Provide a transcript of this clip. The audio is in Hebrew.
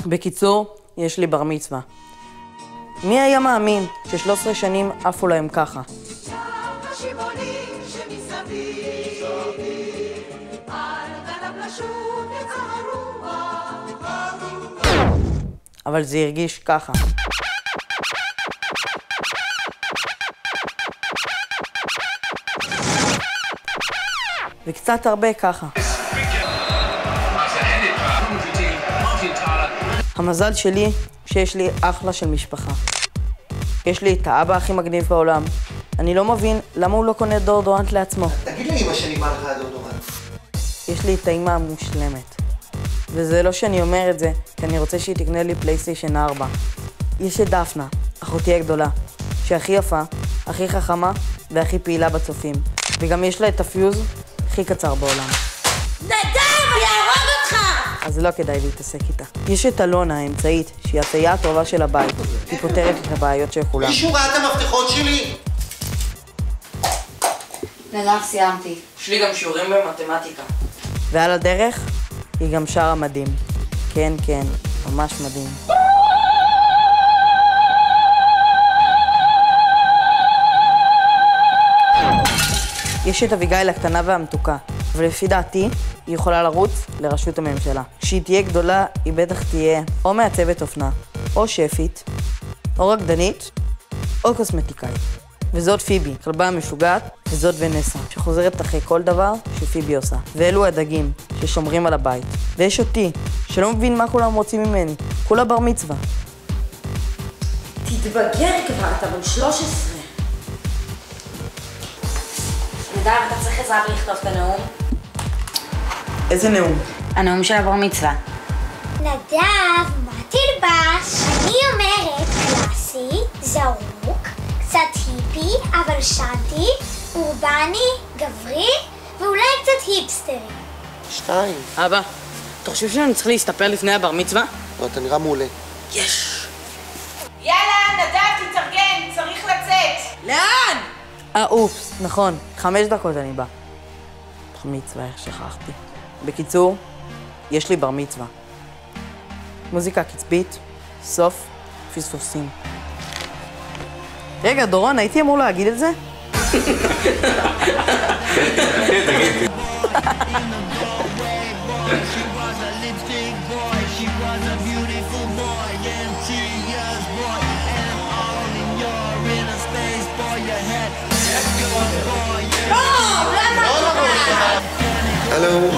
בקיצור, יש לי בר מצווה. מי היה מאמין ש13 שנים עפו להם ככה? אבל זה הרגיש ככה. וקצת הרבה ככה. המזל שלי שיש לי אחלה של משפחה. יש לי את האבא הכי מגניב בעולם. אני לא מבין למה הוא לא קונה דורדורנט לעצמו. תגיד לאמא שאני בא לך דורדורנט. יש לי את האמא המושלמת. וזה לא שאני אומר את זה, כי אני רוצה שהיא תקנה לי פלייסטיישן 4. יש את דפנה, אחותי הגדולה, שהכי יפה, הכי חכמה והכי פעילה בצופים. וגם יש לה את הפיוז הכי קצר בעולם. נדב, אני אהרוג אותך! אז לא כדאי להתעסק איתה. יש את אלונה האמצעית, שהיא הציה הטובה של הבית. היא פותרת את הבעיות של כולם. מישהו ראה את המפתחות שלי? נדב, סיימתי. יש לי גם שיעורים במתמטיקה. ועל הדרך, היא גם שרה מדהים. כן, כן, ממש מדהים. יש את אביגיל הקטנה והמתוקה, אבל לפי דעתי, היא יכולה לרוץ לראשות הממשלה. כשהיא תהיה גדולה, היא בטח תהיה או מעצבת אופנה, או שפית, או רקדנית, או קוסמטיקאית. וזאת פיבי, כלבה המשוגעת, וזאת ונסה, שחוזרת אחרי כל דבר שפיבי עושה. ואלו הדגים, ששומרים על הבית. ויש אותי, שלא מבין מה כולם רוצים ממני. כולה בר מצווה. תתבגר כבר, אתה בן 13. נדב, אתה צריך עזרה בלכתוב את הנאום? איזה נאום? הנאום של הבר מצווה. נדב, מה תלבש? אני אומרת קלאסי, זרוק, קצת היפי, אבל שנתי, אורבני, גברי, ואולי קצת היפסטרי. 2. אבא, אתה חושב שאני צריך להסתפר לפני הבר מצווה? לא, אתה נראה מעולה. יש! יאללה, נדב, תתארגן, צריך לצאת. לאן? אופס, נכון, 5 דקות אני בא. בר מצווה, איך שכחתי. בקיצור, יש לי בר מצווה. מוזיקה קצבית, סוף, פספוסים. רגע, דורון, הייתי אמור להגיד את זה? הלו.